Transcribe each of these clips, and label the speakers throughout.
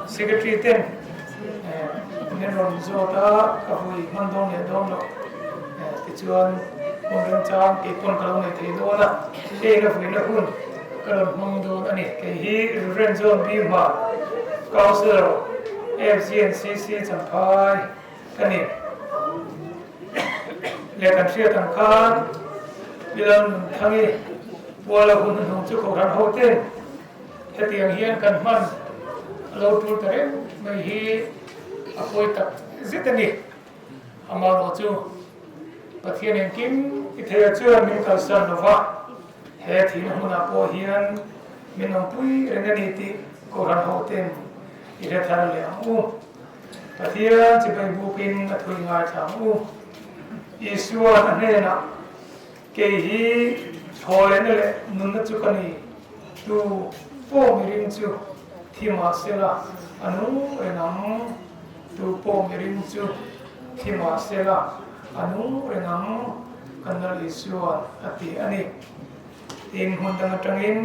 Speaker 1: Secretary ten nên rồi do ta các vị mandong để đông đó thì chuan มงจางอีกคนกลางในที่โดนะเองฝืนนะคุณกระโดดมงโดนอันนี้เกี่ยเรื่องโซนบีมาเกาเซอร์FCNCC สัมภาษณ์กันนี่เรียกกันเชื่อต่างกันเรื่องทั้งนี้บัวละคุณหนุ่มจุกของเราเต้นเฮียงเฮียนกันมันเราดูแต่เรื่องไม่ฮีอภัยตัดจิตนี่อามาเราจูปะเทียนกินอิเทียเชื่อมินกัลสันนวะเฮทีนหุนาโปเฮียนมินองปุยเรื่องนี้ที่ของเราเต้นอิเทียทาร์เลียมูปะเทียนจะไปบุกินอัฐวิงาชามูอิสุวานันเนนะเกี่ยทอเลนเลยนุนจุกันนี่ดูโปมิรินจูที่มาเสละอนุเอนังดูโปมิรินจูที่มาเสละอนุเอนังกันนัลิสุวาอติอันนี้อินหุ่นตั้งจังอิน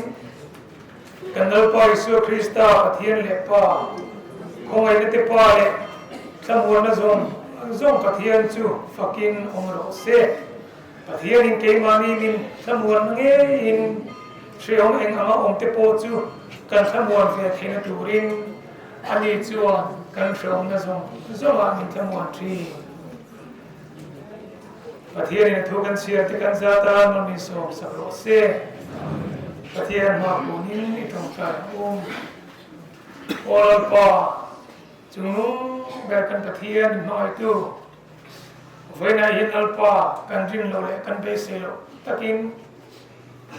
Speaker 1: กันนัลปาอิสุคริสต์ปะเทียนเล็บปาคงไอ้เนติปาเลสมุนนะซงปะเทียนจูฟักกินองโรเซปะเทียนอินเกมานีมินสมุนเงอินเชียงเองอาองเตโปจูกันสมุนเฟเทนตูรินอันนี้จูกันเชียงนะซงอามินสมุนทรีปะเทียนทุกันเชียติกันซาตานมันมีสองสักโรเซปะเทียนมาปูนินนี่ตรงกลางโอลปาจุงแบกกันปะเทียนน้อยตู้เวนัยนัลปากันรินโลเลกันเบเซโลตะกิน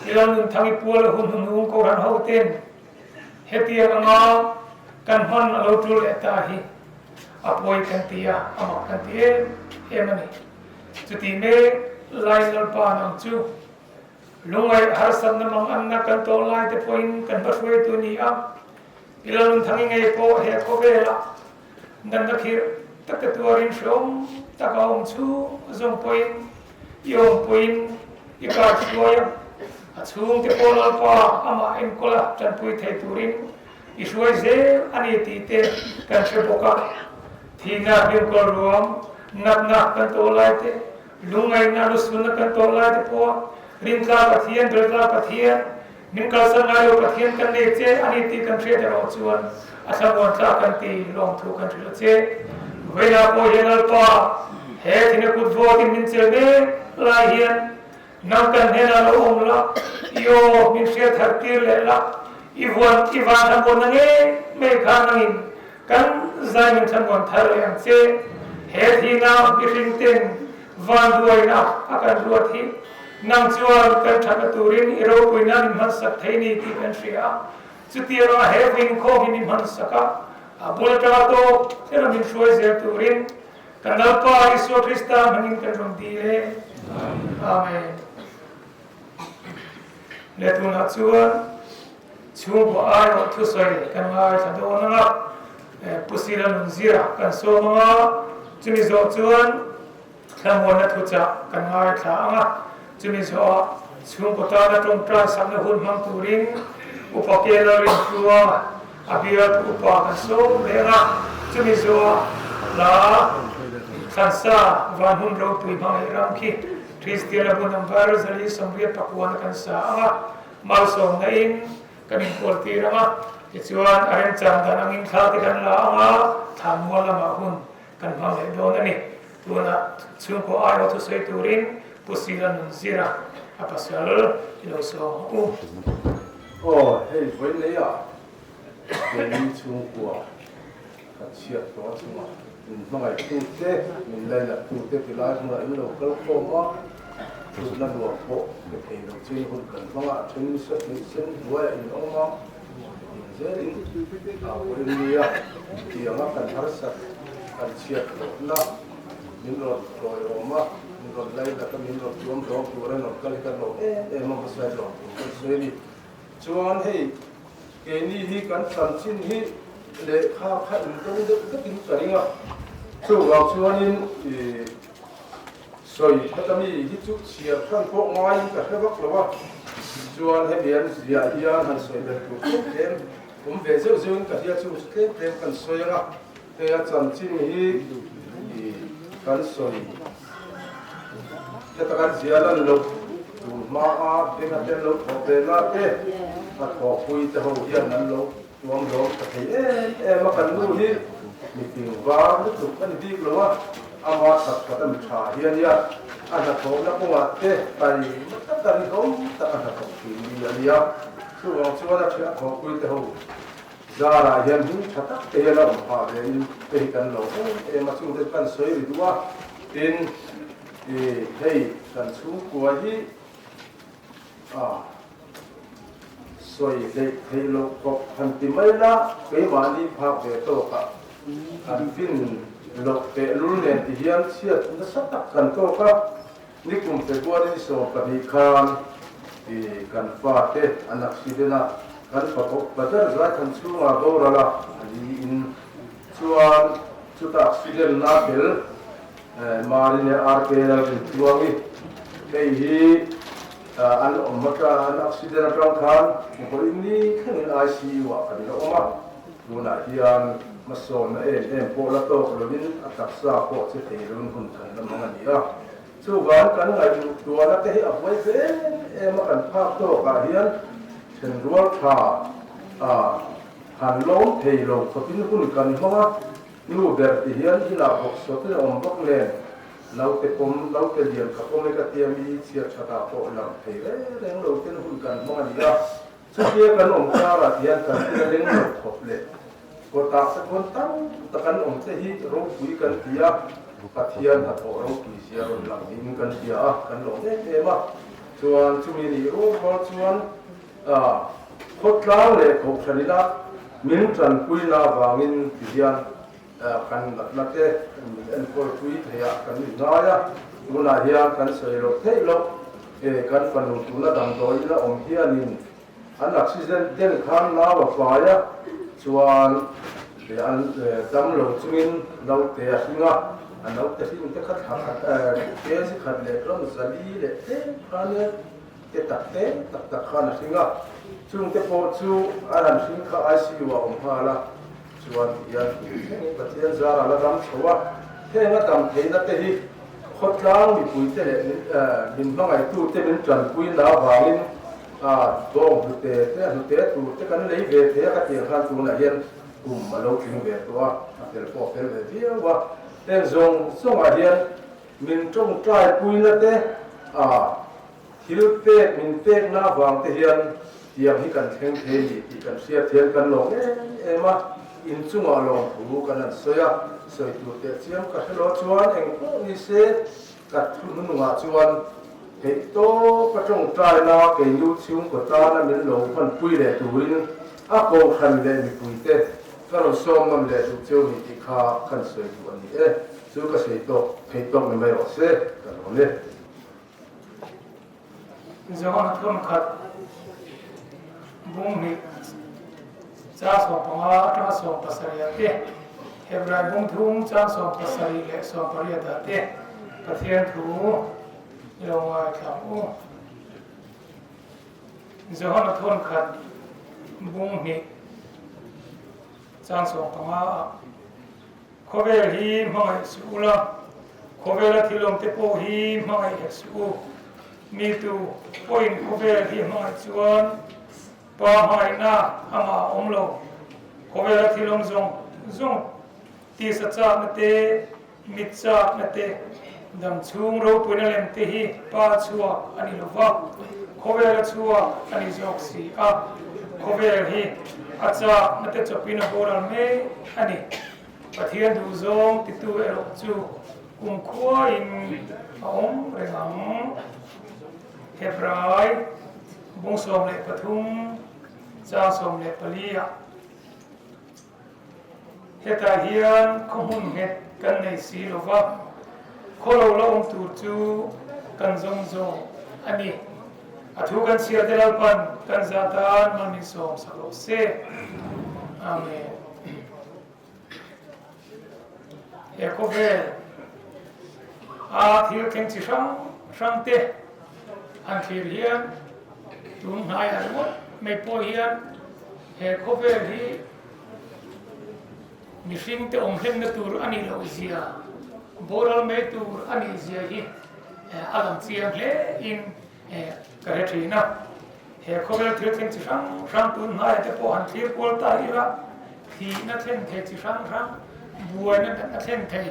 Speaker 1: ที่เราหนึ่งทางอีปัวละหุ่นหุ่นโกรันเฮาเต้นเฮตียกันมากันหันเราจุเลตาฮีอภัยกันตียอามากันตีเอมันนี่จุดที่เมไลนัลปานังจูลุงไอฮาร์สันนมังอันนักกันโตไลเตปอยน์กันบัดเวตุนีอัมที่เราหนึ่งทางยังไงโปเฮโคเบล่านั่นนักฮีตักตัวรินชมตะกาวชูจงปอยยงปอยอีกาช่วยชูงเตปอลปาอามาเอ็นโคลาจันปอยเทตุรินอีช่วยเซอันนี้ตีเตกันเชบกะทีน่าเพียงกอรวมนักกันโตไลเตลุงไงนาลุสุนกันโตไลเตปอรินกาปะเทียนเดรกาปะเทียนมินกาสังไงปะเทียนกันเลเจอันนี้ตีกันเชเดรอชวนอาสมวันตากันตีลองทุกันเชเจเวลาโปเฮนัลปาเฮทินกุดโวติมินเซเมลาเฮียนนักกันเฮนัลอมละโยมินเชทักติเลละอีวันทำบนนั่งเมฆานังกันใจมินทำบนทะเลอันเซเฮทินาบิริงเตนวันด้วยนะอาการรัวที่นั่งจวนกันทักตุรินอิโรกุยนันมันสักเทนีที่เป็นเสียจุดที่เราเฮวิงโคหินิมันสักบุลตาโตเรื่องมินช่วยเสียตุรินกันนัลปาอิสุคริสต์มันยิงกันตรงดีเลยอาเมนเลตุนัดชวนชูบอายอทุสัยกันมาฉันโดนนะปุสิลันซีระกันโซมาจุมิโซชวนขมวนทุจักกันมาช้างจุมิโซชูบตาตรงตราสัมนหุนมังตุรินอุปเกลรินฟัวอาบิยัตอุปกันโซเบระจุมิโซลาขันซาวันหุ่นเราตุยบังเอรัมคีทริสเตียนบุญนัมบาร์ซาลีสมเรียปกวนกันซามาส่งในกันอินโคตีระมาที่ชวนอารินจันทร์นังอินข้าที่กันละทำมัวละมาหุ่นกันบังเอโดนนี่ตัวน่ะช่วงก็อายอทุสัยตุรินปุสิลันซีระอาปัสยาลที่เราส่ง
Speaker 2: โอ้เฮ้ยวันนี้อ่ะเป็นช่วงกัวกันเชียร์ตัวช่วงเมื่อไงตู้เต้มีอะไรล่ะตู้เต้ที่ร้านเมื่อไงเราก็โค้งว่าตู้นั่นหัวโปะเด็กเองเราช่วยคนกันเพราะว่าฉันด้วยอีกองมาเจริญวันนี้อ่ะที่เรากันทัศน์กันเชียร์ตัวน่ะมินรถลอยออกมามินรถไล่แล้วก็มินรถรวมตัวนั้นเราก็เลยกันเรามันก็สวยหรอกสวยดีชวนให้เกนี่ที่กันสันชินที่เด็กข้าวขันตรงเด็กก็ติดตัวนี้อ่ะช่วงเราชวนนี่สวยก็จะมีที่จุดเชียร์ขั้นพวกไม้กับแค่บอกเราว่าชวนให้เรียนเสียที่ยาหันสวยแบบถูกเต็มผมเวเซลซึ่งกับที่จุดเต็มกันสวยอ่ะแต่สันชินที่กันสวย จะตะกันเสียแล้วลงดูมาเป็นอาจารย์ลงขอเป็นมาเต้มาขอคุยจะเขาเรียนนั้นลงรวมลงแต่มากันรู้ที่มีสิ่งว่ารู้สึกมันดีกว่าอามาสักกันชาเฮียเนี่ยอันนั้นเขาแล้วก็ว่าเต้ไปตั้งแต่เขาตั้งแต่เขาคุยเนี่ยช่วงช่วงนั้นเขาคุยจะเขาZara yang ni catat telah apa yang berikan lo, macam tu kan saya dua in hey kan suku aji saya hey lo kok hanti mana kemana pak betul kak kan fin lo pelun yang tiada siat nasatak kan tu kak ni kum Februari so pernikahan kan fate anak sidena kan pokok bazar zat kan semua borala in cuan sudah accident nabil marine arpela tuangi kei an maka an accident kan ko ini kan ICU kan oma guna hian mason pola to lovin ataksa ko se teirun hun kan lamang dia chuan kan ngai tuana te hi apoi ve makan phak to ka hian chen rual tha han long thei lo khotin hun kan hma nu ber ti hian hila bok so te om bok le lau te pom lau te lian ka pom ka tiam mi sia chata ko lam thei le reng lo ten hun kan hma dia chu ye kan om ka ra hian kan te leng lo thop le ko ta sa kon tang ta kan om te hi ro pui kan tia pathian ha to ro ki sia ro lam in kan tia kan lo te ma chuan chu mi ni ro ko chuan khot lang le khop thalina min tran puina wangin tian kan late en ko tui thea kan ngaya guna hia kan soilo theilo kan fanung tuna dang doina om hianin an accident den khan na wa faya chuan an dam lo chungin lo te hinga an lo te hin te khat ke si khat le ron zali le te khane te tak khana hinga chung te po chu aran hin kha ICU wa om hala chuan ya pathian zara la ram chowa he nga tam theina te hi khotlang mi pui te le min mangai tu te min tran pui na wangin dong te tu te kan lei ve te ka ti khan tu na hian malo king ve to a tel po tel ve dia wa ten zong a hian min trong trai pui na te thil te min te na wang te hian tiang hi kan theng the ni ti kan sia thian kan lo ema in chunga lo hu kan an soya soi tu te chiam ka hlo chuan eng ko ni se ka thun nuwa chuan he to ka trong trai na ke yu chung ko ta na min lo pan pui le tuin a ko khan le ni pui te ka lo som mam le tu chu ni ti kha kan soi tu ani chu ka sei to he to me mai ro se kan lo le
Speaker 1: Jangan thon khat bung ni cha so panga ta so pasariya te hebrai bung thung cha so pasari le so pariya da te pathian thu yawai khamu jangan thon khat bung ni cha so panga khovel hi mai sula khovel thilom te po hi mai su mi tu point khovel hi mai chuan pa mai na ama omlo khovel thilom zong ti sa cha na te mit cha na te dam chung ro puina lem te hi pa chua ani lova khovel chua ani jok si a khovel hi acha na te chopina boral me ani pathian du zong ti tu ero chu kum khua in om rengam hebrai bung som le pathum cha som le palia heta hian khomun het kan nei si lova kholo lo tu chu kan zong ani athu kan sia delal pan kan zatan mani som salo se amen Yakovel thil keng chi sang te an thir hian tum hai an mot me po hian Yakovel hi mishing te om hem na tur ani lo zia boral me tur ani zia hi alam chiang hle in karetrina he khobel thirthing chi rang tun ngai te po han thir pol ta ira thi na thlen the chi rang buai na thlen thei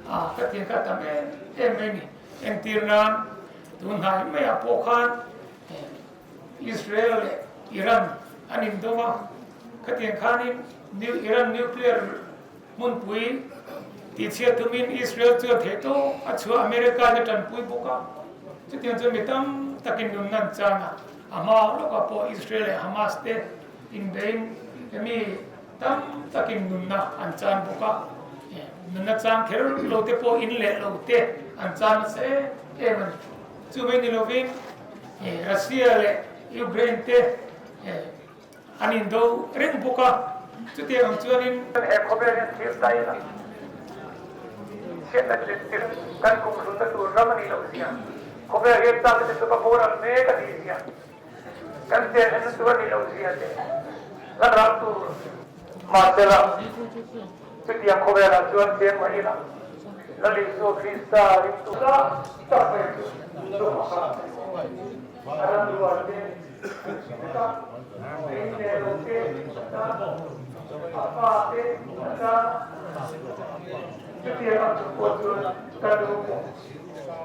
Speaker 1: ka tin ka tam ni entirnan tun ngai me apo khan Israel Iran anin doma ka tin khanin new Iran nuclear mun pui ti chia tumin Israel chu the to achu America ne tan pui boka chu tin chu mitam takin nun nan chana ama lo ka po Israel Hamas te in bein mi tam takin nun na an chan boka nun na chan kher lo te po in le lo te an chan se eman chu me ni lovin Russia le Ukraine te anin do ring boka chu te ang chuanin he khober ne thir dai la Siapa kan kumpulan tu ramai ni lausia. Kau berhenti tak ada sebab orang mereka dia. Kan dia hendak tuan ni lausia dia. Kan ratu masalah. Setiap kau berhenti tuan dia mana lah. Lalu so Krista itu tak apa. Ada dua dia. Ini lausia. Apa dia? Setiap waktu kalau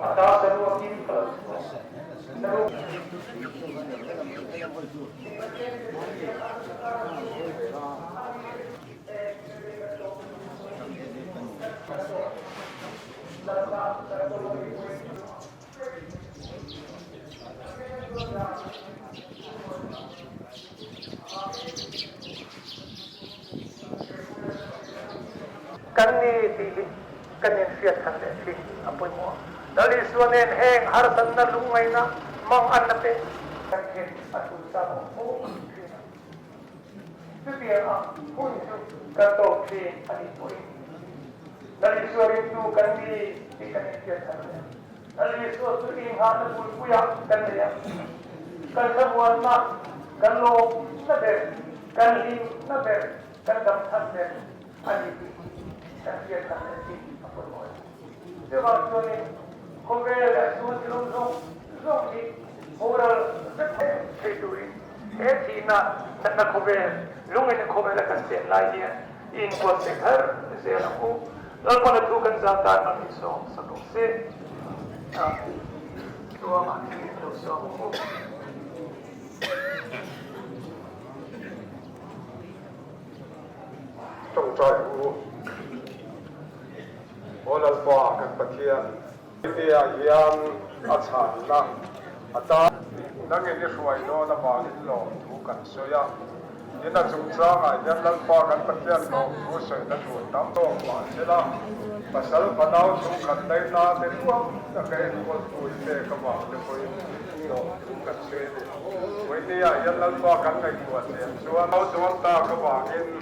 Speaker 1: ada semua ini kalau kami di kami siat kami sih apa mau dari suanen heng harsan na lungai na mang anape kami atu sama setiap pun kata si ani pun dari suanen tu kami di kami siat kami dari suatu imhan pun puya kami ya kan semua na kan lo naber kan lim naber kan damhan naber ani Kami akan apa boleh. Sebab tu ni, kau berada zong ni moral seturi. Cina nak kau ber, lungi ni kau berada kasih lagi in kau seher selaku. Lalu pada tu kan zatan manusia satu se. Tua mati manusia.
Speaker 3: Tongcai Olal pa kan patian dia yang acan lah atau nangin ni suai lo na balik lo bukan soya ini nak cungcang aja lal pa kan patian lo usai na tu tam to masih pasal padau cungkan dai na teruam tak kaya kau tu itu kemana lepoin lo bukan soya ini ya lal pa kan ngai kuat ya soal mau tuan tak kebahagian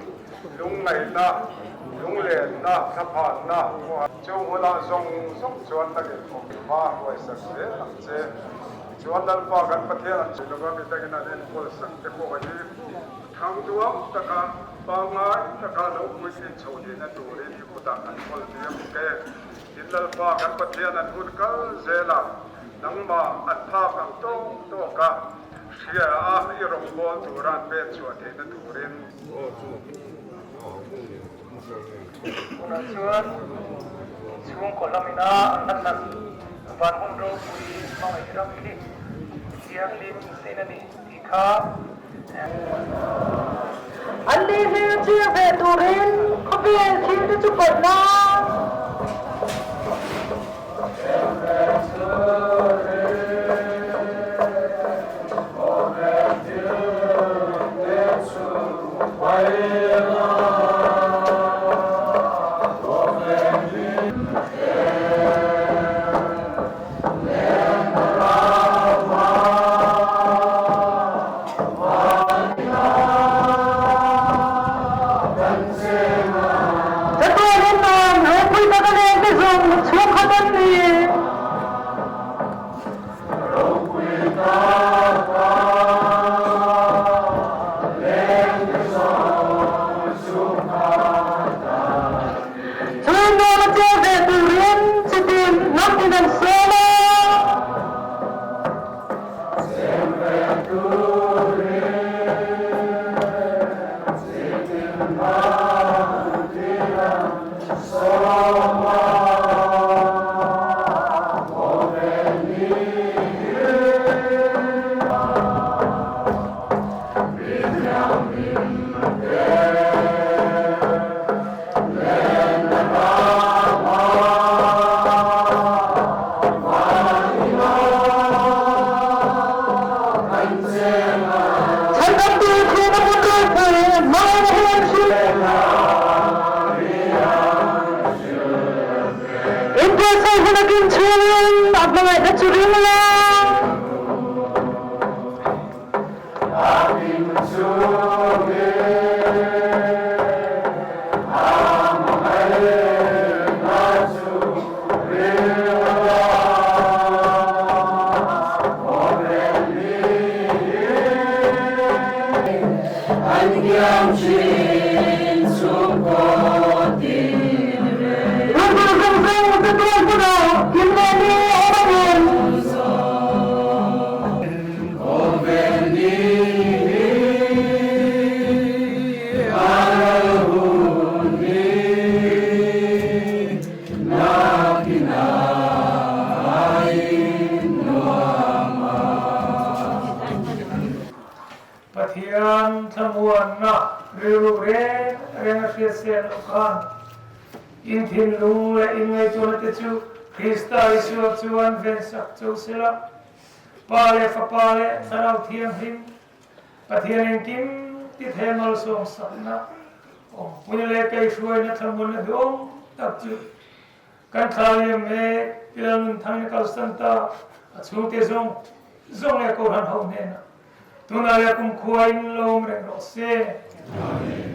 Speaker 3: lung ngai na lung len na sapan na chung hula song chuan ta ge khom ma hoi sak se ang che chuan dal pa kan pathian chu lo mi ta gina den kol sak te ko ni thang tuam ta ka pa ngai ta ka lo mu sin chho ni na tu re ni ku ta kan kol ni ke din dal pa kan pathian an hun kal zela nang ma at pha kang to ka sia a i rong bol tu ran pe chuan te na tu ren
Speaker 1: Unasuan Sung kolamina anak van hundro pui mau irang ini siang lim senani ikha
Speaker 4: andi se chia ve turin khobe thil te chu korna Hãy subscribe cho kênh Ghiền Mì Gõ để không bỏ lỡ sa naging children at mga children na
Speaker 1: Patian tamuan na riure rengasya sen ukan intin lu le ingai tu te chu Krista isu chuan ven sak chu sila pale fa pale sarau thiam him pathian kim ti themal som sakna om punile kai shuai na thamun na dom tak chu kan thali me pilan thang kal santa chu te zong zong e ko han ho ne na tunaya kum kuain lom re rose amen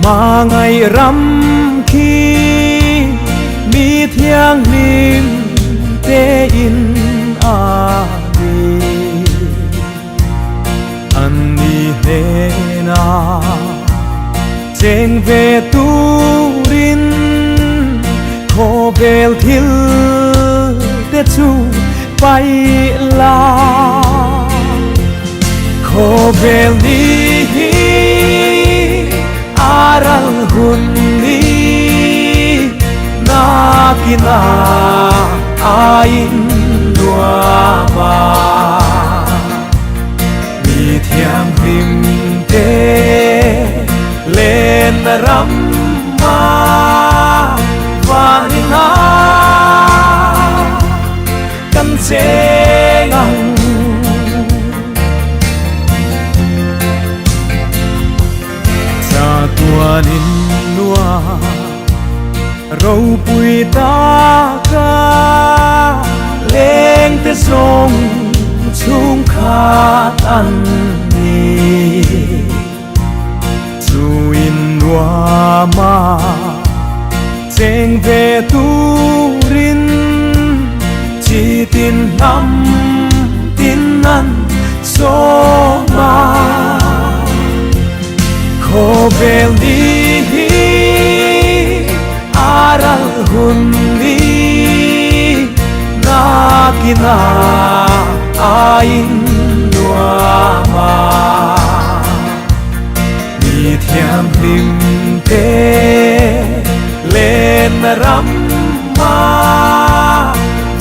Speaker 5: mà ngày rằm khi mi thiêng liêng tê in a đi anh đi hè na trên về tu rin khô bèo thiêu tê chu bay la khô bèo đi aral hunni nakina ain nuama mi thiang him te lên ramma vanina kan se ngang tua nin lua râu bùi ta ca lên te sông chung khát ăn ni chu in lua ma cheng về tu rin chỉ tin năm tin ăn so ma khô bèo đi aral hunni nakina ain nuama mi thiam lim te lên ramma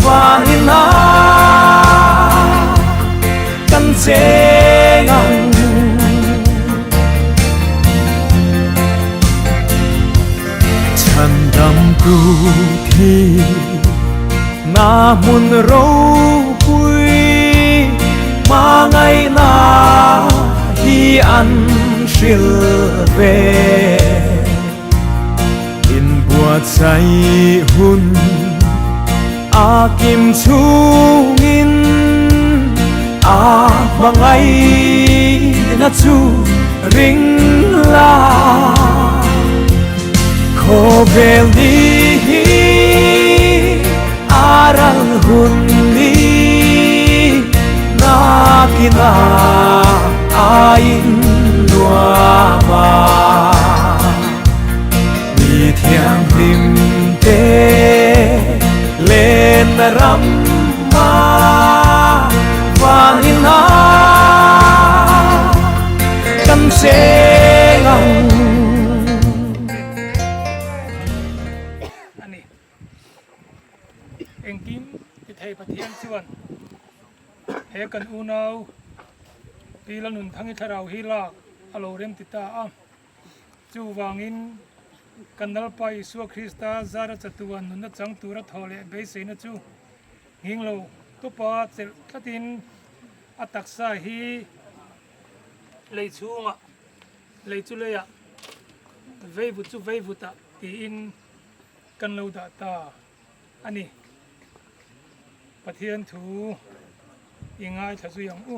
Speaker 5: vanina kan se ngang đam tu thi na mun râu bùi mà ngày na hi ăn siêu về in bùa say hun a kim chung in a mà ngày na chu ring la khô bèo đi aral hunni nakina ain nuama mi thiang lim te lên ramma vanina kan se ngang
Speaker 1: eng kim ti thei pathian chuan he kan unau pila nun thangi tharau hi lak alo rem ti ta a chu wangin kanal pa Isu Krista zara chatuan nun chang tura thole be seina chu hinglo to pa chel thatin ataksa hi leichunga leichuleya veivuta ti in kan lo da ta ani pathian thu ingai thasu yang u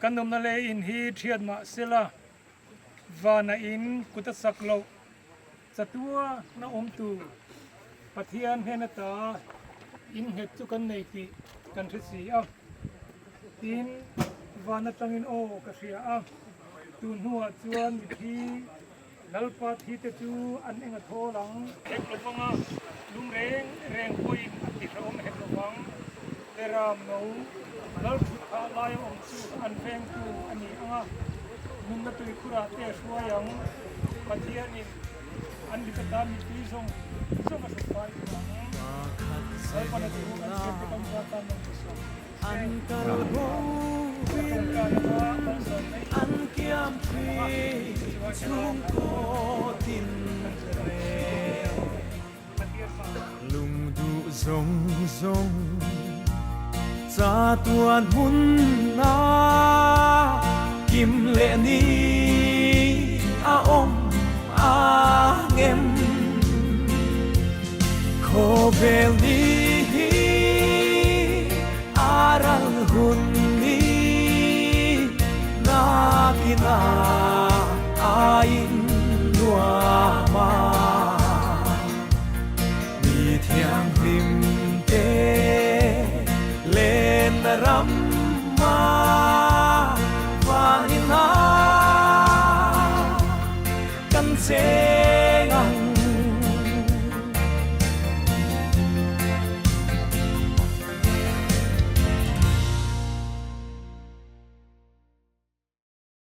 Speaker 1: kanom na le in hi thiat ma sela vana in kuta saklo chatua na tu pathian henata in het chu kan nei ti kan thisi a tin vana tangin o ka sia a tun huwa chuan thi lalpa thi te chu an enga tholang ek lawanga lungreng reng pui ati rom het lawang teram no lal kha lai chu an feng tu ani anga min na tui khura te shua yang pathian in an dikata mi ti song song a sapai ka sai pa na tu kan se te kan sa tan nang so
Speaker 5: an kalbo an kiam thi chung ko tin re lung du zong zong cha tuan hun na kim le ni a om a ngem ko vel ni aral hun ni na kina ain lua ma mi thiang lim te lên ram ma van in na kan se